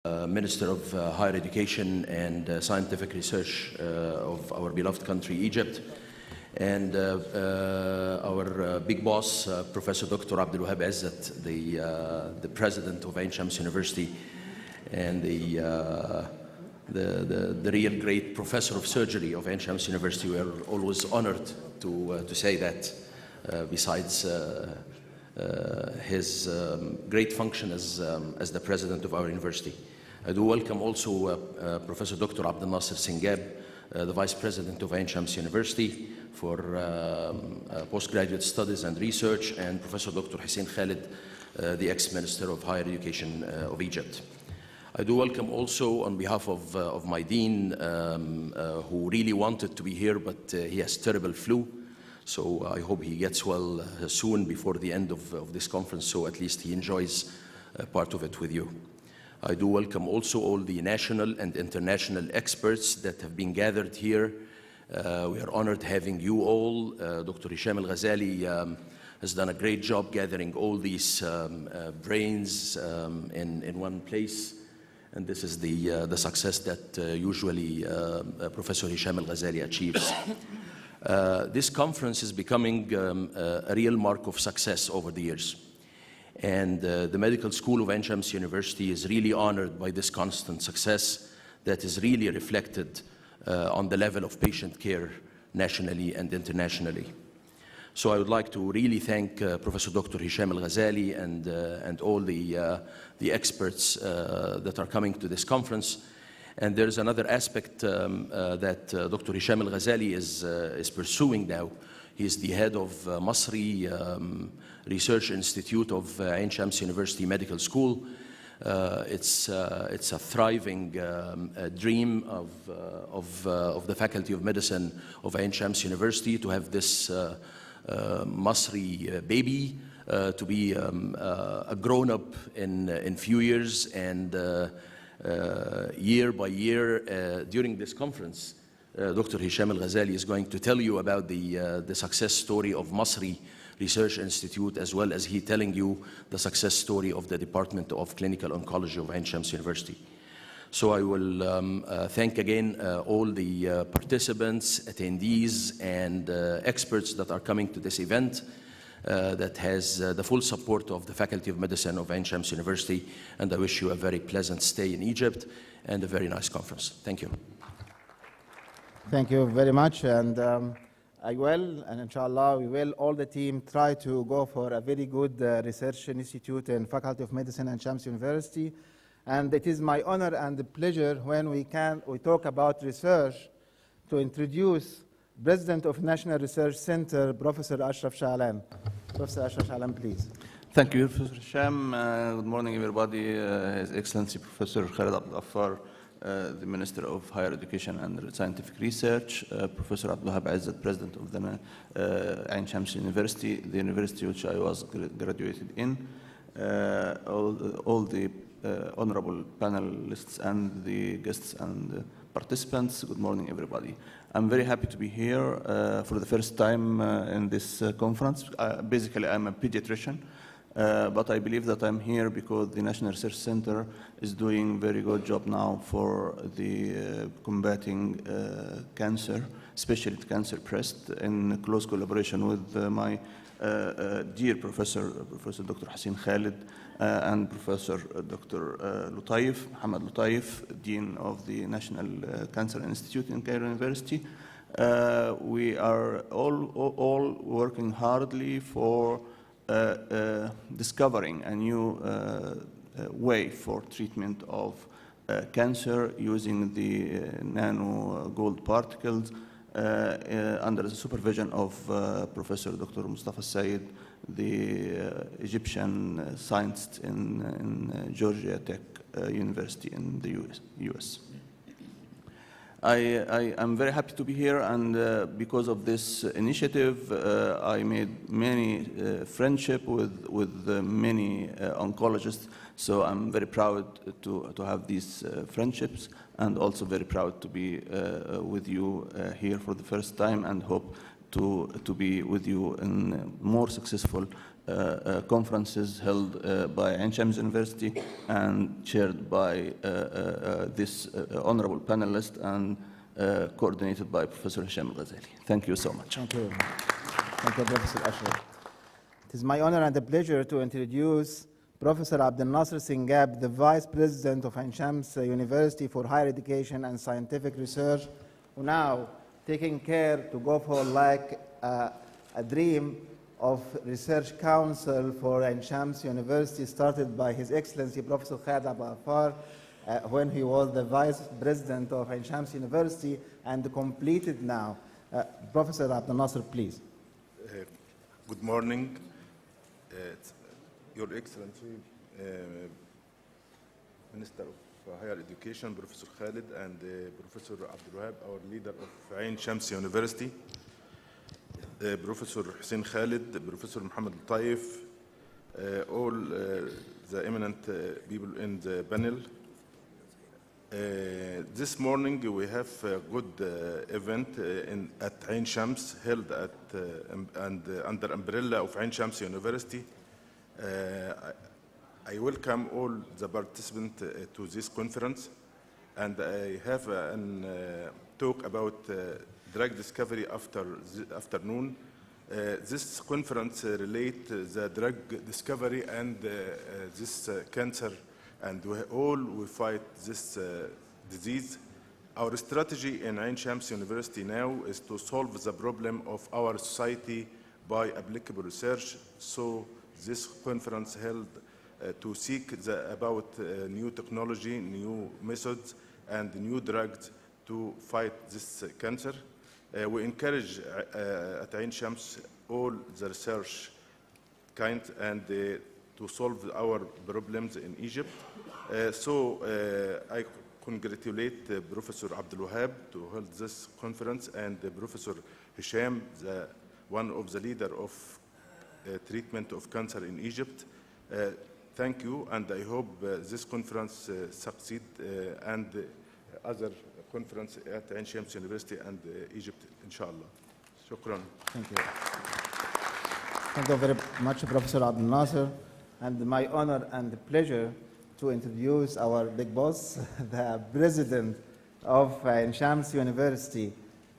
Minister of Higher Education and Scientific Research of our beloved country, Egypt, and our big boss, Professor Dr. Abdulwahab Ezzat, the president of Ain Shams University, and the real great professor of surgery of Ain Shams University. We are always honored to say that, besides his great function as the president of our university. I do welcome also Professor Dr. Abdel Nasser Singab, the Vice President of Ain Shams University for Postgraduate Studies and Research, and Professor Dr. Hussein Khalid, the ex-Minister of Higher Education of Egypt. I do welcome also, on behalf of my dean, who really wanted to be here, but he has terrible flu. So I hope he gets well soon before the end of this conference, so at least he enjoys part of it with you. I do welcome also all the national and international experts that have been gathered here. We are honored having you all. Dr. Hisham Al-Ghazali has done a great job gathering all these brains in one place. And this is the success that usually Professor Hisham Al-Ghazali achieves. This conference is becoming a real mark of success over the years. And the Medical School of Ain Shams University is really honored by this constant success that is really reflected on the level of patient care nationally and internationally. So I would like to really thank Professor Dr. Hisham Al-Ghazali and all the experts that are coming to this conference. And there's another aspect that Dr. Hisham Al-Ghazali is pursuing now. He's the head of Masri Research Institute of Ain Shams University Medical School. It's a thriving dream of the Faculty of Medicine of Ain Shams University to have this Masri baby to be a grown-up in few years, and year by year during this conference, Dr. Hisham Al-Ghazali is going to tell you about the success story of Masri Research Institute, as well as he telling you the success story of the Department of Clinical Oncology of Ain Shams University. So I will thank again all the participants, attendees, and experts that are coming to this event that has the full support of the Faculty of Medicine of Ain Shams University, and I wish you a very pleasant stay in Egypt and a very nice conference. Thank you. Thank you very much, and I will, and inshallah we will, all the team try to go for a very good research institute and Faculty of Medicine at Shams University. And it is my honor and pleasure when we talk about research to introduce President of National Research Center, Professor Ashraf Shah Alam. Professor Ashraf Shah Alam, please. Thank you, Professor Hisham. Good morning, everybody. His Excellency Professor Khalid Abdel Ghaffar, the Minister of Higher Education and Scientific Research, Professor Abdulwahab Ezzat, President of the Ain Shams University, the university which I was graduated in, all the honorable panelists and the guests and participants. Good morning, everybody. I'm very happy to be here for the first time in this conference. Basically, I'm a pediatrician. But I believe that I'm here because the National Research Center is doing a very good job now for the combating cancer, especially cancer breast, in close collaboration with my dear Professor Dr. Hussein Khalid and Professor Dr. Lutaif, Mohammed Lutaif, Dean of the National Cancer Institute in Cairo University. We are all working hardly for discovering a new way for treatment of cancer using the nano gold particles under the supervision of Professor Dr. Mustafa Said, the Egyptian scientist in Georgia Tech University in the US. I am very happy to be here, and because of this initiative, I made many friendship with many oncologists. So I'm very proud to have these friendships, and also very proud to be with you here for the first time, and hope to be with you in more successful conferences held by Ain Shams University and chaired by this honorable panelist and coordinated by Professor Hisham Al-Ghazali. Thank you so much. Thank you. Thank you, Professor Ashraf. It is my honor and a pleasure to introduce Professor Abdel Nasser Singab, the Vice President of Ain Shams University for Higher Education and Scientific Research, who now taking care to go for like a dream of Research Council for Ain Shams University started by His Excellency Professor Khaled Abu Afar when he was the Vice President of Ain Shams University and completed now. Professor Abdel Nasser, please. Good morning, Your Excellency, Minister of Higher Education, Professor Khaled, and Professor Abdul Wahab, our leader of Ain Shams University, Professor Hussein Khaled, Professor Muhammad Al-Taif, all the eminent people in the panel. This morning we have a good event at Ain Shams held at under umbrella of Ain Shams University. I welcome all the participants to this conference, and I have a talk about drug discovery after the afternoon. This conference relates the drug discovery and this cancer, and we fight this disease. Our strategy in Ain Shams University now is to solve the problem of our society by applicable research. So this conference held to seek about new technology, new methods, and new drugs to fight this cancer. We encourage at Ain Shams all the research kind and to solve our problems in Egypt. I congratulate Professor Abdul Wahab to hold this conference and Professor Hisham, one of the leader of treatment of cancer in Egypt. Thank you, and I hope this conference succeed and other conference at Ain Shams University and Egypt, inshallah. Shukran. Thank you. Thank you very much, Professor Abdel Nasser, and my honor and pleasure to introduce our big boss, the president of Ain Shams University,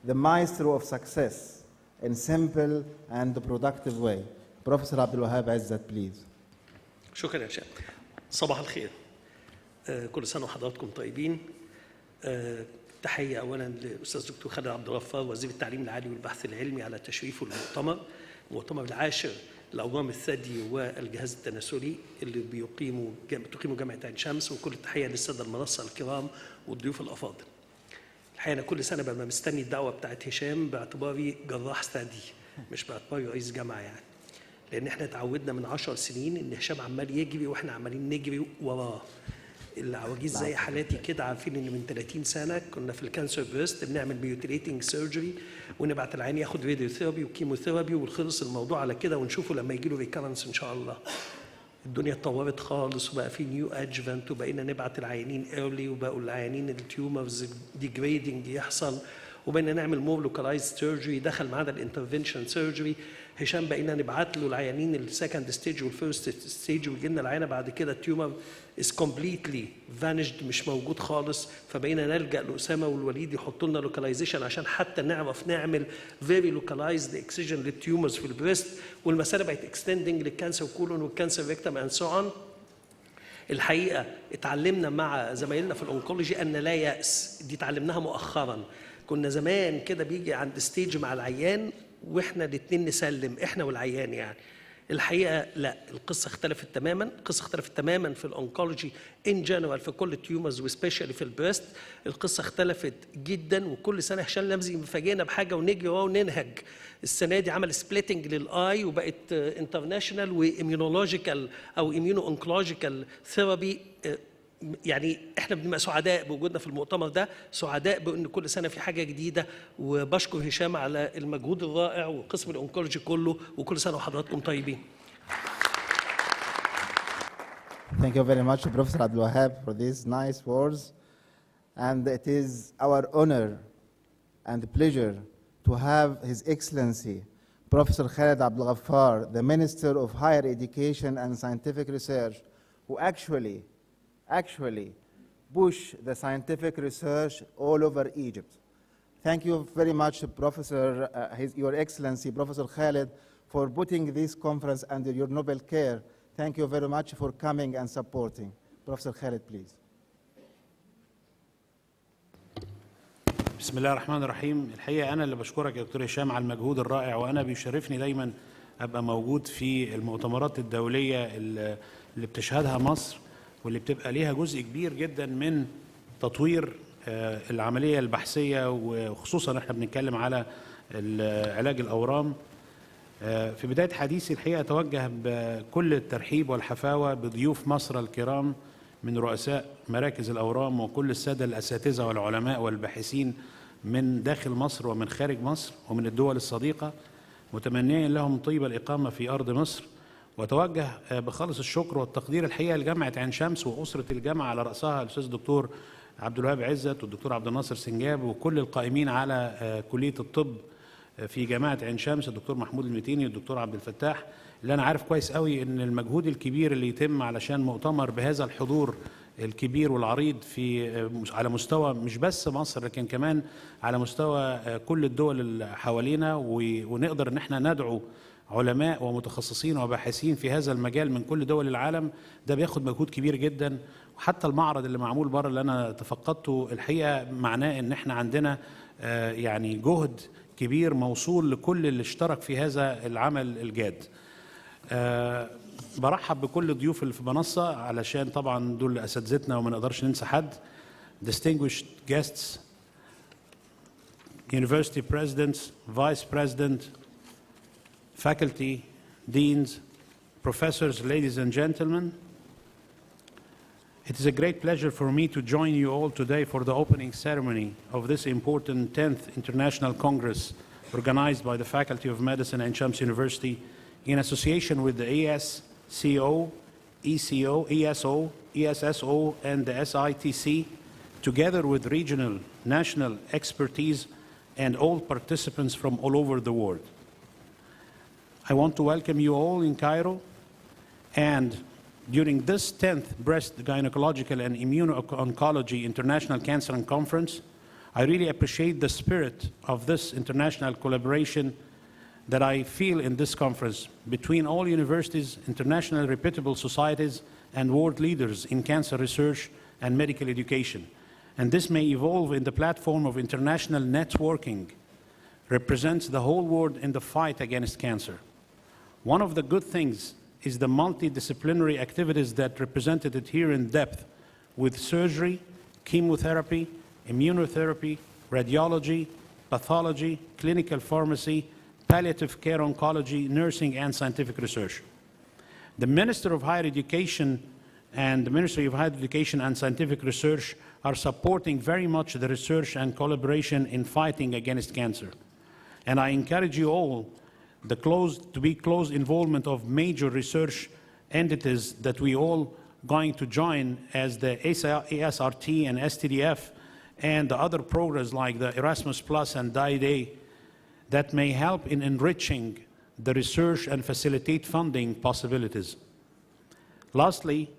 the maestro of success in simple and productive way. Professor Abdul Wahab Azzat, please. شكرا يا شيخ. صباح الخير. كل سنة وحضراتكم طيبين. تحية أولاً للأستاذ دكتور خالد عبد الغفار وزير التعليم العالي والبحث العلمي على تشريفه المؤتمر العاشر لأورام الثدي والجهاز التناسلي اللي بتقيمه جامعة عين شمس، وكل التحية للسادة المنصة الكرام والضيوف الأفاضل. الحقيقة أنا كل سنة ببقى مستني الدعوة بتاعت هشام باعتباري جراح ثدي مش باعتباري رئيس جامعة يعني. لأن احنا اتعودنا من 10 سنين إن هشام عمال يجري واحنا عمالين نجري وراه. العواجيز زي حالاتي كده عارفين ان من 30 سنه كنا في الكانسر بريست بنعمل ميوتيليتنج سيرجري ونبعت العين ياخد راديو ثيرابي وكيموثيرابي وخلص الموضوع على كده ونشوفه لما يجي له ريكارنس ان شاء الله. الدنيا اتطورت خالص وبقى في نيو ادجفنت وبقينا نبعت العيانين ايرلي وبقوا العيانين التيومرز ديجريدنج يحصل وبقينا نعمل مور لوكالايزد سيرجري. دخل معانا الانترفنشن سيرجري. هشام بقينا نبعت له العيانين السكند ستيج والفيرست ستيج ويجي لنا العيانه بعد كده التيومر is completely vanished مش موجود خالص، فبقينا نلجأ لأسامة والوليد يحطوا لنا لوكاليزيشن عشان حتى نعرف نعمل very localized excision للتيومرز في البريست، والمسألة بقت extending للكانسر كولون والكانسر ريكتم and so on. الحقيقة اتعلمنا مع زمايلنا في الأونكولوجي أن لا يأس، دي اتعلمناها مؤخرا. كنا زمان كده بيجي عند ستيج مع العيان واحنا الاثنين نسلم احنا والعيان يعني. الحقيقه لا، القصه اختلفت تماما في الانكولوجي ان جنرال في كل التيومرز وسبيشالي في البريست. القصه اختلفت جدا، وكل سنه هشام لمزي مفاجئنا بحاجه ونجري وراه وننهج. السنه دي عمل سبليتنج للاي وبقت انترناشونال واميونولوجيكال او اميونو انكولوجيكال ثيرابي. يعني احنا بنبقى سعداء بوجودنا في المؤتمر ده، سعداء بان كل سنه في حاجه جديده، وبشكر هشام على المجهود الرائع وقسم الانكولوجي كله، وكل سنه وحضراتكم طيبين. Thank you very much, Professor Abdul Wahab, for these nice words. And it is our honor and pleasure to have His Excellency, Professor Khaled Abdel Ghaffar, the Minister of Higher Education and Scientific Research, who actually push the scientific research all over Egypt. Thank you very much, Professor, Your Excellency, Professor Khaled, for putting this conference under your noble care. Thank you very much for coming and supporting. Professor Khaled, please. بسم الله الرحمن الرحيم. الحقيقة أنا اللي بشكرك يا دكتور هشام على المجهود الرائع، وأنا بيشرفني دايما أبقى موجود في المؤتمرات الدولية اللي بتشهدها مصر، واللي بتبقى ليها جزء كبير جدا من تطوير العملية البحثية، وخصوصا احنا بنتكلم على علاج الأورام. في بداية حديثي الحقيقة أتوجه بكل الترحيب والحفاوة بضيوف مصر الكرام من رؤساء مراكز الأورام وكل السادة الأساتذة والعلماء والباحثين من داخل مصر ومن خارج مصر ومن الدول الصديقة، متمنيا لهم طيب الإقامة في أرض مصر. وأتوجه بخالص الشكر والتقدير الحقيقة لجامعة عين شمس وأسرة الجامعة على رأسها الأستاذ الدكتور عبد الوهاب عزت والدكتور عبد الناصر سنجاب وكل القائمين على كلية الطب في جامعة عين شمس، الدكتور محمود المتيني والدكتور عبد الفتاح، اللي أنا عارف كويس قوي إن المجهود الكبير اللي يتم علشان مؤتمر بهذا الحضور الكبير والعريض على مستوى مش بس مصر لكن كمان على مستوى كل الدول اللي حوالينا، ونقدر إن احنا ندعو علماء ومتخصصين وباحثين في هذا المجال من كل دول العالم، ده بياخد مجهود كبير جدا. وحتى المعرض اللي معمول بره اللي أنا تفقدته الحقيقة معناه إن احنا عندنا يعني جهد كبير موصول لكل اللي اشترك في هذا العمل الجاد. برحب بكل الضيوف اللي في منصة علشان طبعا دول أساتذتنا وما نقدرش ننسى حد. Distinguished guests, university presidents, vice president, faculty, deans, professors, ladies and gentlemen. It is a great pleasure for me to join you all today for the opening ceremony of this important 10th International Congress organized by the Faculty of Medicine at Ain Shams University in association with the ASCO, ECO, ESO, ESSO, and the SITC, together with regional, national expertise and all participants from all over the world. I want to welcome you all in Cairo, and during this 10th Breast Gynecological and Immuno-Oncology International Cancer Conference, I really appreciate the spirit of this international collaboration that I feel in this conference between all universities, international reputable societies, and world leaders in cancer research and medical education. And this may evolve in the platform of international networking, represents the whole world in the fight against cancer. One of the good things is the multidisciplinary activities that represented it here in depth with surgery, chemotherapy, immunotherapy, radiology, pathology, clinical pharmacy, palliative care oncology, nursing, and scientific research. The Minister of Higher Education and the Ministry of Higher Education and Scientific Research are supporting very much the research and collaboration in fighting against cancer. And I encourage you all to be close involvement of major research entities that we all going to join as the ASRT and STDF and the other programs like the Erasmus Plus and DIDA that may help in enriching the research and facilitate funding possibilities. Lastly,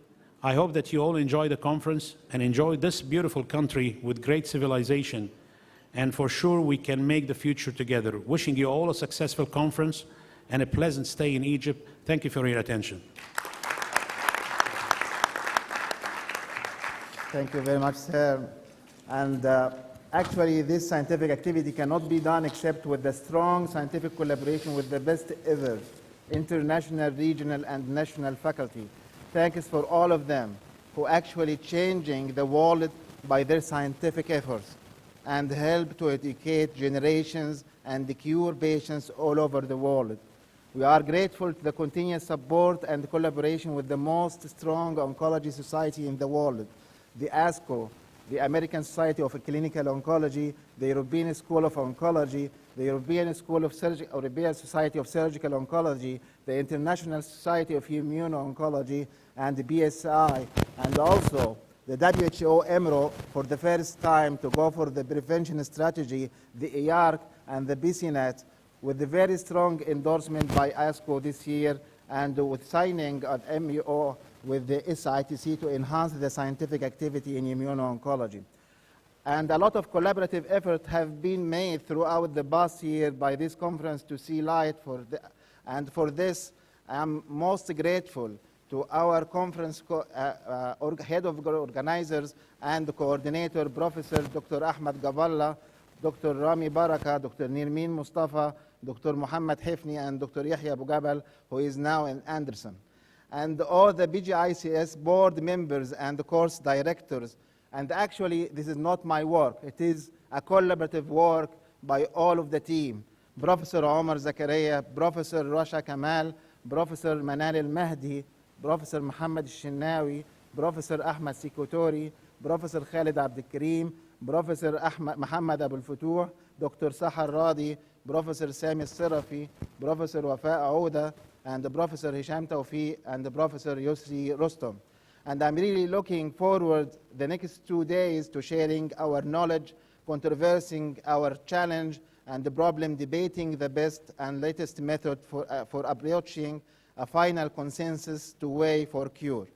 I hope that you all enjoy the conference and enjoy this beautiful country with great civilization, and for sure we can make the future together. Wishing you all a successful conference and a pleasant stay in Egypt. Thank you for your attention. Thank you very much, sir. And actually, this scientific activity cannot be done except with the strong scientific collaboration with the best ever international, regional, and national faculty. Thanks for all of them who actually changing the world by their scientific efforts and help to educate generations and cure patients all over the world. We are grateful to the continuous support and collaboration with the most strong oncology society in the world, the ASCO, the American Society of Clinical Oncology, the European School of Oncology, the European Society of Surgical Oncology, the International Society of Immuno-Oncology, and the BSI, and also the WHO EMRO for the first time to go for the prevention strategy, the EARC, and the BCNet, with the very strong endorsement by ASCO this year, and with signing an MEO with the SITC to enhance the scientific activity in immuno-oncology. And a lot of collaborative effort have been made throughout the past year by this conference to see light and for this, I'm most grateful to our conference head of organizers and coordinator, Professor Dr. Ahmed Gavalla, Dr. Rami Baraka, Dr. Nirmin Mustafa, Dr. Muhammad Hifni, and Dr. Yahya Abu Gabal, who is now in Anderson. And all the BGICS board members and the course directors. And actually, this is not my work. It is a collaborative work by all of the team. Professor Omar Zakaria, Professor Rasha Kamal, Professor Manal Al-Mahdi, Professor Muhammad Shinawi, Professor Ahmed Sikotori, Professor Khalid Abdul Karim, Professor Muhammad Abul Futuh, Dr. Sahar Radi, Professor Sami Sirafi, Professor Wafa Aouda, and Professor Hisham Tawfiq, and Professor Yusri Rostom. And I'm really looking forward the next 2 days to sharing our knowledge, controversing our challenge, and the problem, debating the best and latest method for approaching a final consensus to way for cure.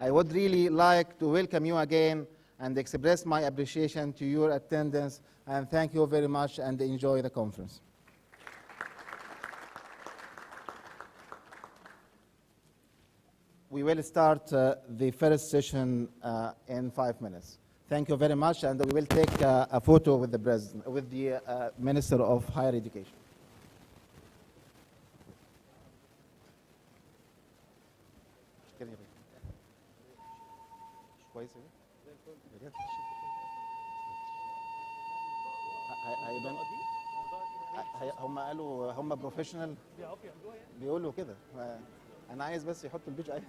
I would really like to welcome you again and express my appreciation to your attendance, and thank you very much, and enjoy the conference. We will start the first session in 5 minutes. Thank you very much, and we will take a photo with the president, with the Minister of Higher Education. هم قالوا هم بروفيشنال بيقولوا كده. انا عايز بس يحطوا البيج اي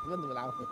بالعافيه.